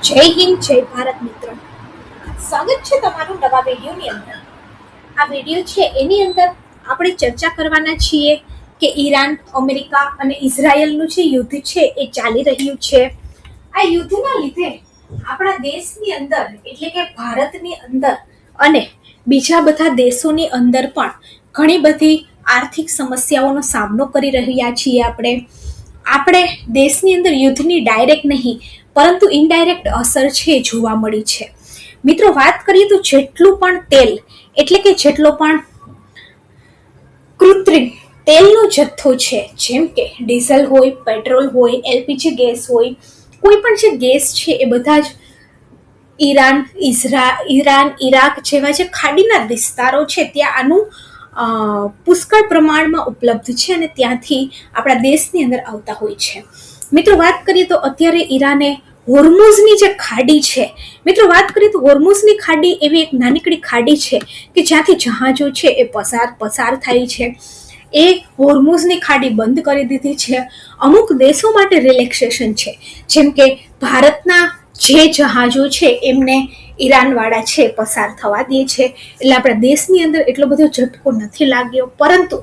જય હિન્દ, જય ભારત મિત્રો. સ્વાગત છે તમારું નવા વિડીયોની અંદર. આ વિડીયો છે એની અંદર આપણે ચર્ચા કરવાના છીએ કે ઈરાન, અમેરિકા અને ઇઝરાયલનું જે યુદ્ધ છે એ ચાલી રહ્યું છે. આ યુદ્ધના લીધે આપણા દેશની અંદર એટલે કે ભારતની અંદર અને બીજા બધા દેશોની અંદર પણ ઘણી બધી આર્થિક સમસ્યાઓનો સામનો કરી રહ્યા છીએ. આપણે દેશની અંદર યુદ્ધની ડાયરેક્ટ નહીં પરંતુ ઇનડાયરેક્ટ અસર છે જોવા મળી છે. મિત્રો, વાત કરીએ તો જેટલું પણ તેલ એટલે કે જેટલો પણ કૃત્રિમ તેલનો જથ્થો છે, જેમ કે ડીઝલ હોય, પેટ્રોલ હોય, એલપીજી ગેસ હોય, કોઈ પણ જે ગેસ છે એ બધા જ ઈરાન, ઈરાક જેવા જે ખાડીના વિસ્તારો છે ત્યાં આનું પુષ્કળ પ્રમાણમાં ઉપલબ્ધ છે અને ત્યાંથી આપણા દેશની અંદર આવતા હોય છે. મિત્રો, વાત કરીએ તો અત્યારે ઈરાને હોર્મુઝની જે ખાડી છે, મિત્રો વાત કરીએ તો હોર્મુઝની ખાડી એવી એક નાનકડી ખાડી છે કે જ્યાંથી જહાજો છે એ પસાર થાય છે. એ હોર્મુઝની ખાડી બંધ કરી દીધી છે. અમુક દેશો માટે રિલેક્સેશન છે, જેમ કે ભારતના જે જહાજો છે એમને ઈરાનવાળા છે પસાર થવા દે છે, એટલે આપણા દેશની અંદર એટલો બધો ઝટકો નથી લાગ્યો. પરંતુ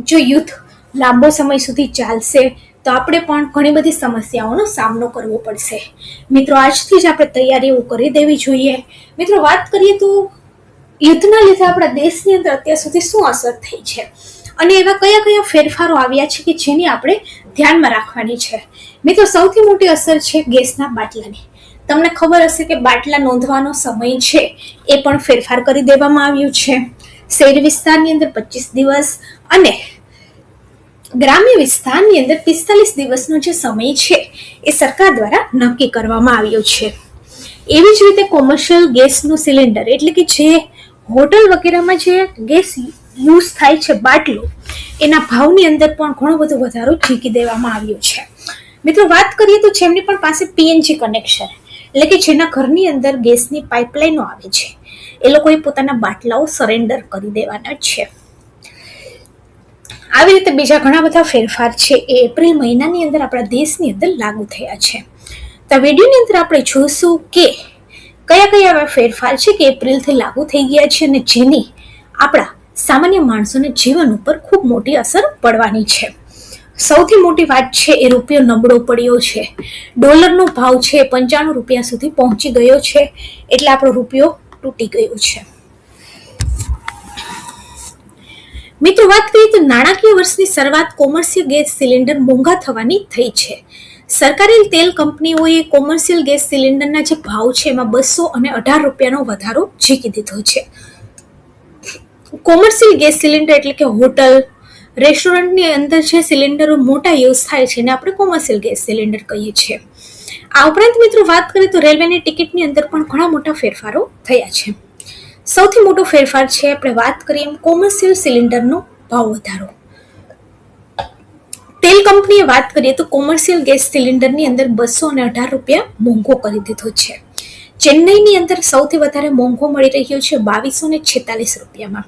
જો યુદ્ધ લાંબો સમય સુધી ચાલશે તો આપણે પણ ઘણી બધી સમસ્યાઓનો સામનો કરવો પડશે. મિત્રો, આજથી જ આપણે તૈયારીઓ કરી દેવી જોઈએ. મિત્રો, વાત કરીએ તો યુદ્ધના લીધે આપણા દેશની અંદર અત્યાર સુધી શું અસર થઈ છે અને એવા કયા કયા ફેરફારો આવ્યા છે કે જેની આપણે ધ્યાનમાં રાખવાની છે. મિત્રો, સૌથી મોટી અસર છે ગેસના બાટલાની. તમને ખબર હશે કે બાટલા નોંધવાનો સમય છે એ પણ ફેરફાર કરી દેવામાં આવ્યું છે. શહેરી વિસ્તારની અંદર 25 દિવસ અને ગ્રામ્ય વિસ્તારની અંદર 45 દિવસનો જે સમય છે એ સરકાર દ્વારા નક્કી કરવામાં આવ્યો છે. એવી જ રીતે કોમર્શિયલ ગેસનું સિલિન્ડર એટલે કે જે હોટલ વગેરેમાં જે ગેસ યુઝ થાય છે બાટલો, એના ભાવની અંદર પણ ઘણો બધો વધારો ઝીકી દેવામાં આવ્યો છે. મિત્રો, વાત કરીએ તો જેમની પણ પાસે પીએનજી કનેક્શન એટલે કે જેના ઘરની અંદર ગેસની પાઇપલાઇનો આવે છે એ લોકોએ પોતાના બાટલાઓ સરેન્ડર કરી દેવાના છે. આવી રીતે બીજા ઘણા બધા ફેરફાર છે એ એપ્રિલ મહિનાની અંદર આપણા દેશની અંદર લાગુ થયા છે. તો આ વિડીયોની અંદર આપણે જોઈશું કે કયા કયા એવા ફેરફાર છે કે એપ્રિલથી લાગુ થઈ ગયા છે અને જેની આપણા સામાન્ય માણસોના જીવન ઉપર ખૂબ મોટી અસર પડવાની છે. સૌથી મોટી વાત છે એ રૂપિયો નબળો પડ્યો છે. ડોલરનો ભાવ છે 95 રૂપિયા સુધી પહોંચી ગયો છે, એટલે આપણો રૂપિયો તૂટી ગયો છે. મિત્રો, વાત કરીએ તો નાણાકીય વર્ષની શરૂઆત કોમર્શિયલ ગેસ સિલિન્ડર મોંઘા થવાની થઈ છે. સરકારી તેલ કંપનીઓએ કોમર્શિયલ ગેસ સિલિન્ડરના જે ભાવ છે એમાં 218 રૂપિયાનો વધારો ઝીકી દીધો છે. કોમર્શિયલ ગેસ સિલિન્ડર એટલે કે હોટલ, રેસ્ટોરન્ટની અંદર જે સિલિન્ડરો મોટા યુઝ થાય છે એને આપણે કોમર્શિયલ ગેસ સિલિન્ડર કહીએ છીએ. આ ઉપરાંત મિત્રો વાત કરીએ તો રેલવેની ટિકિટની અંદર પણ ઘણા મોટા ફેરફારો થયા છે. સૌથી મોટો ફેરફાર છે આપણે વાત કરીએ કોમર્શિયલ સિલિન્ડરનો ભાવ વધારો. તેલ કંપનીએ વાત કરીએ તો કોમર્શિયલ ગેસ સિલિન્ડરની અંદર 218 રૂપિયા મોંઘો કરી દીધો છે. ચેન્નઈની અંદર સૌથી વધારે મોંઘો મળી રહ્યો છે 2246 રૂપિયામાં,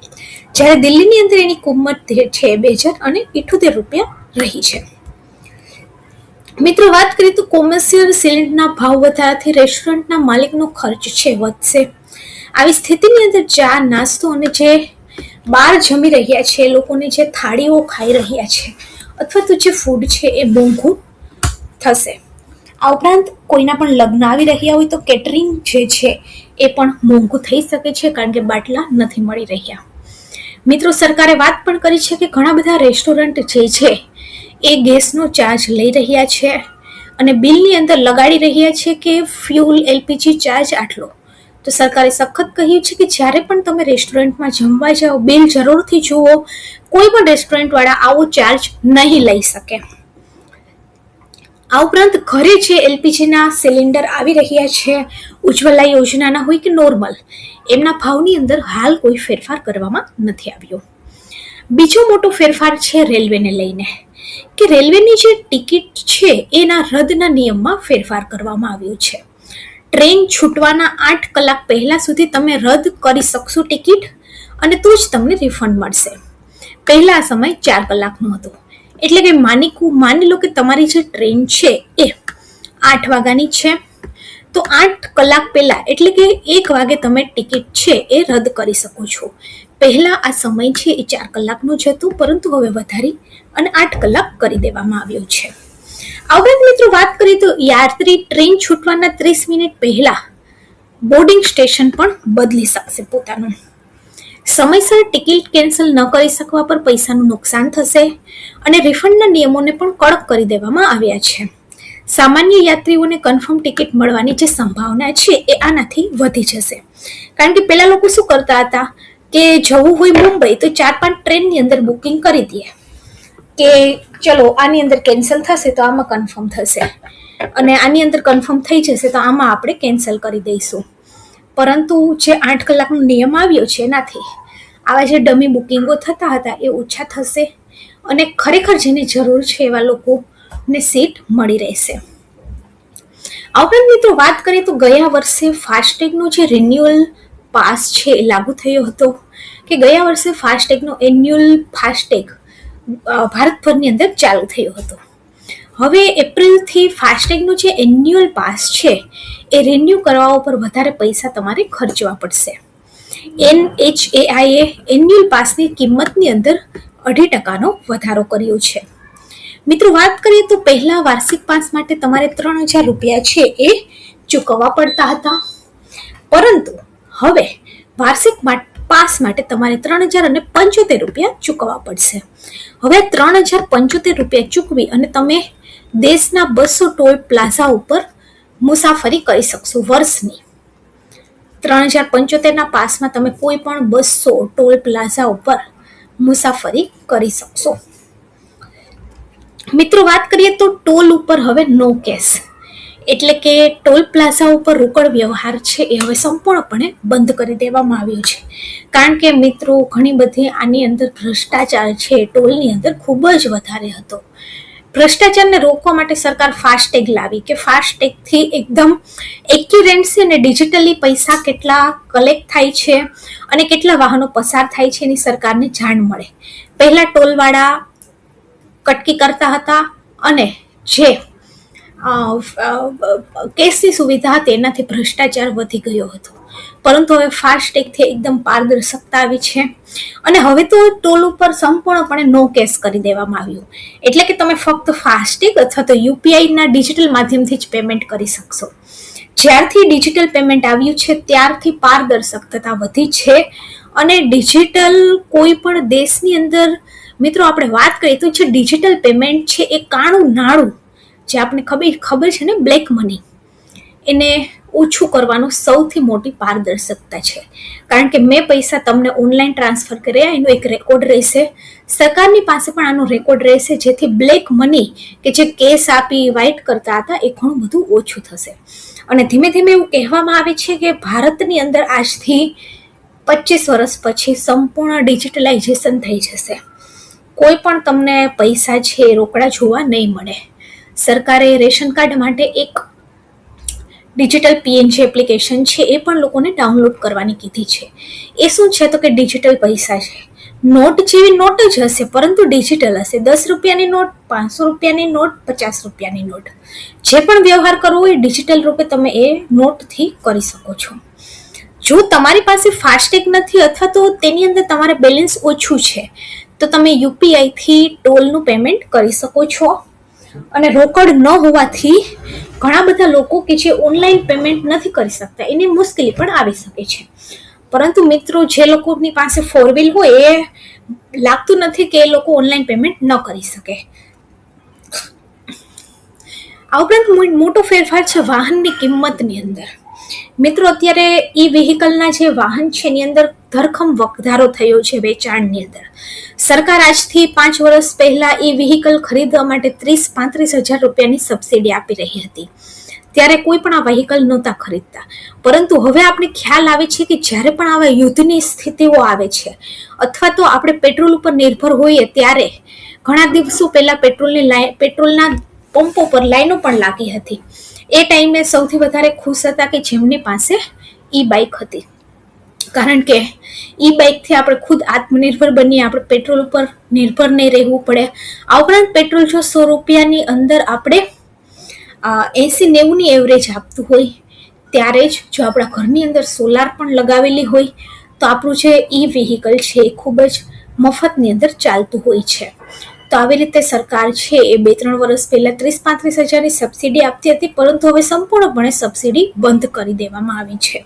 જ્યારે દિલ્હીની અંદર એની કિંમત છે 2078 રૂપિયા રહી છે. મિત્રો, વાત કરીએ તો કોમર્શિયલ સિલિન્ડરના ભાવ વધારાથી રેસ્ટોરન્ટના માલિકનો ખર્ચ છે વધશે. આવી સ્થિતિની અંદર ચા, નાસ્તો અને જે બહાર જમી રહ્યા છે લોકોને જે થાળીઓ ખાઈ રહ્યા છે અથવા તો જે ફૂડ છે એ મોંઘું થશે. આ ઉપરાંત કોઈના પણ લગ્ન આવી રહ્યા હોય તો કેટરિંગ જે છે એ પણ મોંઘું થઈ શકે છે, કારણ કે બાટલા નથી મળી રહ્યા. મિત્રો, સરકારે વાત પણ કરી છે કે ઘણા બધા રેસ્ટોરન્ટ જે છે એ ગેસનો ચાર્જ લઈ રહ્યા છે અને બિલની અંદર લગાડી રહ્યા છે કે ફ્યુલ, એલપીજી ચાર્જ આટલો. તો સરકારે સખત કહ્યું છે કે જ્યારે પણ તમે રેસ્ટોરન્ટમાં જમવા જાઓ બિલ જરૂરથી જુઓ. કોઈ પણ રેસ્ટોરન્ટવાળા આવો ચાર્જ નહીં લઈ શકે. આ ઉપરાંત ઘરે જે એલપીજીના સિલિન્ડર આવી રહ્યા છે, ઉજ્જવલા યોજનાના હોય કે નોર્મલ, એમના ભાવની અંદર હાલ કોઈ ફેરફાર કરવામાં નથી આવ્યો. બીજો મોટો ફેરફાર છે રેલવેને લઈને કે રેલવેની જે ટિકિટ છે એના રદના નિયમમાં ફેરફાર કરવામાં આવ્યો છે. ટ્રેન છૂટવાના 8 કલાક પહેલા સુધી તમે રદ કરી શકશો ટિકિટ અને તો જ તમને રિફંડ મળશે. પહેલા સમય 4 કલાકનો હતો, એટલે કે માની લો કે તમારી જે ટ્રેન છે એ 8 વાગ્યાની છે, તો 8 કલાક પહેલા એટલે કે 1 વાગે તમે ટિકિટ છે એ રદ કરી શકો છો. પહેલા આ સમય છે એ 4 કલાકનો જ હતો, પરંતુ હવે વધારી અને 8 કલાક કરી દેવામાં આવ્યો છે. આ ઉપરાંત મિત્રો વાત કરીએ તો યાત્રી ટ્રેન છૂટવાના 30 મિનિટ પહેલા બોર્ડિંગ સ્ટેશન પણ બદલી શકશે પોતાનું. સમયસર ટિકિટ કેન્સલ ન કરી શકવા પર પૈસાનું નુકસાન થશે અને રિફંડના નિયમોને પણ કડક કરી દેવામાં આવ્યા છે. સામાન્ય યાત્રીઓને કન્ફર્મ ટિકિટ મળવાની જે સંભાવના છે એ આનાથી વધી જશે. કારણ કે પહેલા લોકો શું કરતા હતા કે જવું હોય મુંબઈ તો 4-5 ટ્રેનની અંદર બુકિંગ કરી દે કે ચલો આની અંદર કેન્સલ થશે તો આમાં કન્ફર્મ થશે અને આની અંદર કન્ફર્મ થઈ જશે તો આમાં આપણે કેન્સલ કરી દઈશું. પરંતુ જે 8 કલાકનો નિયમ આવ્યો છે એનાથી આવા જે ડમી બુકિંગો થતા હતા એ ઓછા થશે અને ખરેખર જેને જરૂર છે એવા લોકોને સીટ મળી રહેશે. આ ઉપરાંત મિત્રો વાત કરીએ તો ગયા વર્ષે ફાસ્ટેગનો જે રિન્યુઅલ પાસ છે એ લાગુ થયો હતો કે ગયા વર્ષે ફાસ્ટેગનો એન્યુઅલ ફાસ્ટેગ ભારતભરની અંદર ચાલુ થયો હતો. હવે એપ્રિલથી ફાસ્ટેગનો જે એન્યુઅલ પાસ છે એ રિન્યુ કરવા ઉપર વધારે પૈસા તમારે ખર્ચવા પડશે. NHAI એન્યુઅલ પાસની કિંમતની અંદર 2.5% વધારો કર્યો છે. મિત્રો વાત કરીએ તો પહેલા વાર્ષિક પાસ માટે તમારે 3,000 રૂપિયા છે એ ચૂકવવા પડતા હતા, પરંતુ હવે વાર્ષિક પાસ માટે તમારે 3,075 રૂપિયા ચૂકવવા પડશે. હવે 3,075 રૂપિયા ચૂકવી અને તમે દેશના 200 ટોલ પ્લાઝા ઉપર મુસાફરી કરી શકશો વર્ષની. 3,075 પાસમાં તમે કોઈ પણ 200 ટોલ પ્લાઝા ઉપર મુસાફરી કરી શકશો. મિત્રો વાત કરીએ તો ટોલ ઉપર હવે નો કેશ, એટલે કે ટોલ પ્લાઝા ઉપર રોકડ વ્યવહાર છે એ હવે સંપૂર્ણપણે બંધ કરી દેવામાં આવ્યો છે. કારણ કે મિત્રો ઘણી બધી આની અંદર ભ્રષ્ટાચાર છે ટોલની અંદર ખૂબ જ વધારે હતો. ભ્રષ્ટાચારને રોકવા માટે સરકાર ફાસ્ટેગ લાવી કે ફાસ્ટેગથી એકદમ એક્યુરેન્સી અને ડિજિટલી પૈસા કેટલા કલેક્ટ થાય છે અને કેટલા વાહનો પસાર થાય છે એની સરકારને જાણ મળે. પહેલા ટોલવાળા કટકી કરતા હતા અને જે કેશની સુવિધા હતી એનાથી ભ્રષ્ટાચાર વધી ગયો હતો, પરંતુ હવે ફાસ્ટેગથી એકદમ પારદર્શકતા આવી છે અને હવે તો ટોલ ઉપર સંપૂર્ણપણે નો કેશ કરી દેવામાં આવ્યું. એટલે કે તમે ફક્ત ફાસ્ટેગ અથવા તો યુપીઆઈના ડિજિટલ માધ્યમથી જ પેમેન્ટ કરી શકશો. જ્યારથી ડિજિટલ પેમેન્ટ આવ્યું છે ત્યારથી પારદર્શકતા વધી છે અને ડિજિટલ કોઈ પણ દેશની અંદર મિત્રો આપણે વાત કરીએ તો જે ડિજિટલ પેમેન્ટ છે એ કાળું નાણું જે આપણે ખબર છે ને બ્લેક મની, એને ઓછું કરવાનું સૌથી મોટી પારદર્શકતા છે. કારણ કે મેં પૈસા તમને ઓનલાઈન ટ્રાન્સફર કર્યા એનો એક રેકોર્ડ રહેશે, સરકારની પાસે પણ આનો રેકોર્ડ રહેશે, જેથી બ્લેક મની કે જે કેસ આપી વાઇટ કરતા હતા એ ઘણું બધું ઓછું થશે. અને ધીમે ધીમે એવું કહેવામાં આવે છે કે ભારતની અંદર આજથી 25 વર્ષ પછી સંપૂર્ણ ડિજિટલાઇઝેશન થઈ જશે. કોઈ પણ તમને પૈસા છે રોકડા જોવા નહીં મળે. સરકારે રેશન કાર્ડ માટે એક ડિજિટલ PNG એપ્લિકેશન છે એ પણ લોકોને ડાઉનલોડ કરવાની કીધી છે. એ શું છે તો કે ડિજિટલ પૈસા છે, નોટ જેવી નોટ જ હશે પરંતુ ડિજિટલ હશે. 10 રૂપિયાની નોટ, 500 રૂપિયાની નોટ, 50 રૂપિયાની નોટ, જે પણ વ્યવહાર કરવો હોય ડિજિટલ રૂપે તમે એ નોટથી કરી શકો છો. જો તમારી પાસે ફાસ્ટેગ નથી અથવા તો તેની અંદર તમારે બેલેન્સ ઓછું છે તો તમે યુપીઆઈથી ટોલનું પેમેન્ટ કરી શકો છો. અને રોકડ ન હોવાથી ઘણા બધા લોકો કે જે ઓનલાઈન પેમેન્ટ નથી કરી શકતા એની મુશ્કેલી પણ આવી શકે છે. પરંતુ મિત્રો જે લોકોની પાસે 4 વ્હીલ હોય એ લાગતું નથી કે એ લોકો ઓનલાઈન પેમેન્ટ ન કરી શકે. આ ઉપરાંત મોટો ફેરફાર છે વાહનની કિંમતની અંદર. મિત્રો અત્યારે વ્હીકલના જે વાહન છે એની અંદર ધરખમ વધારો થયો છે વેચાણની અંદર. સરકાર આજથી 5 વર્ષ પહેલા વ્હીકલ ખરીદવા માટે 30-35 હજાર રૂપિયાની સબસિડી આપી રહી હતી. ત્યારે કોઈ પણ આ વ્હીકલ નહોતા ખરીદતા, પરંતુ હવે આપણે ખ્યાલ આવે છે કે જ્યારે પણ આવા યુદ્ધની સ્થિતિઓ આવે છે અથવા તો આપણે પેટ્રોલ ઉપર નિર્ભર હોઈએ ત્યારે ઘણા દિવસો પહેલા પેટ્રોલના પંપો પર લાઈનો પણ લાગી હતી. એ ટાઈમે સૌથી વધારે ખુશ હતા કે જેમની પાસે બાઇક હતી, કારણ કે બાઇકથી આપણે ખુદ આત્મનિર્ભર બનીએ, આપણે પેટ્રોલ ઉપર નિર્ભર નહીં રહેવું પડે. આ ઉપરાંત પેટ્રોલ જો 100 રૂપિયાની અંદર આપણે 80-90ની એવરેજ આપતું હોય ત્યારે જ જો આપણા ઘરની અંદર સોલાર પણ લગાવેલી હોય તો આપણું જે ઈ વ્હીકલ છે એ ખૂબ જ મફતની અંદર ચાલતું હોય છે. તો આવી રીતે સરકાર છે એ 2-3 વર્ષ પહેલા 30-35 હજારની સબસિડી આપતી હતી, પરંતુ હવે સંપૂર્ણપણે સબસિડી બંધ કરી દેવામાં આવી છે.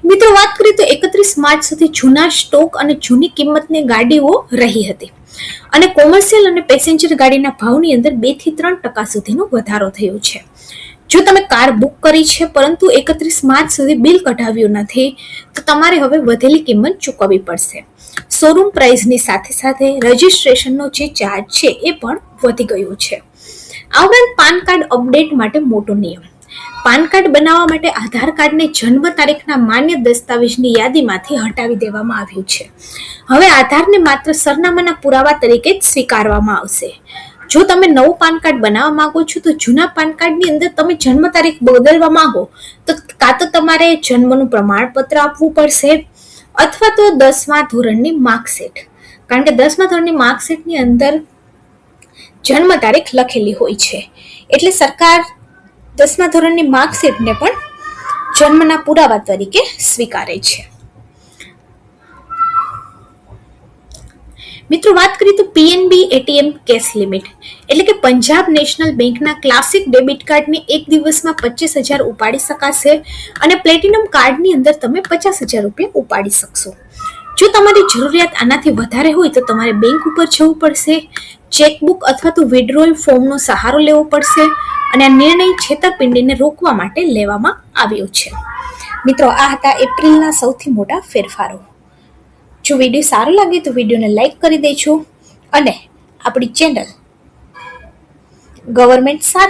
મિત્રો વાત કરીએ તો 31 માર્ચ સુધી જૂના સ્ટોક અને જૂની કિંમતની ગાડીઓ રહી હતી અને કોમર્શિયલ અને પેસેન્જર ગાડીના ભાવની અંદર 2-3% સુધીનો વધારો થયો છે. જો તમે કાર બુક કરી છે પરંતુ 31 માર્ચ સુધી બિલ કઢાવ્યું નથી તો તમારે હવે વધેલી કિંમત ચૂકવવી પડશે. શોરૂમ પ્રાઇસની સાથે સાથે રજિસ્ટ્રેશનનો જે ચાર્જ છે એ પણ વધી ગયો છે. આ ઉપરાંત પાન કાર્ડ અપડેટ માટે મોટો નિયમ. પાન કાર્ડ બનાવવા માટે આધાર કાર્ડને જન્મ તારીખના માન્ય દસ્તાવેજની યાદીમાંથી હટાવી દેવામાં આવ્યું છે. હવે આધારને માત્ર સરનામાના પુરાવા તરીકે જ સ્વીકારવામાં આવશે. જો તમે નવું પાન કાર્ડ બનાવવા માંગો છો તો જૂના પાન કાર્ડની અંદર તમે જન્મ તારીખ બદલવા માંગો તો કાં તો તમારે જન્મનું પ્રમાણપત્ર આપવું પડશે અથવા તો 10મા ધોરણની માર્કશીટ, કારણ કે 10મા ધોરણની માર્કશીટની અંદર જન્મ તારીખ લખેલી હોય છે. એટલે સરકાર 10મા ધોરણની માર્કશીટને પણ જન્મના પુરાવા તરીકે સ્વીકારે છે. મિત્રો વાત કરીએ તો પીએનબી એટીએમ કેશ લિમિટ એટલે કે પંજાબ નેશનલ બેંકના ક્લાસિક ડેબિટ કાર્ડને એક દિવસમાં 25,000 ઉપાડી શકાશે અને પ્લેટિનમ કાર્ડની અંદર તમે 50,000 રૂપિયા ઉપાડી શકશો. જો તમારી જરૂરિયાત આનાથી વધારે હોય તો તમારે બેંક ઉપર જવું પડશે, ચેકબુક અથવા તો વિડ્રોલ ફોર્મનો સહારો લેવો પડશે અને આ નિર્ણય છેતરપિંડીને રોકવા માટે લેવામાં આવ્યો છે. મિત્રો આ હતા એપ્રિલના સૌથી મોટા ફેરફારો. જો વિડીયો સારો લાગે તો વિડીયોને લાઈક કરી દેજો અને આપણી ચેનલ ગવર્મેન્ટ સાથે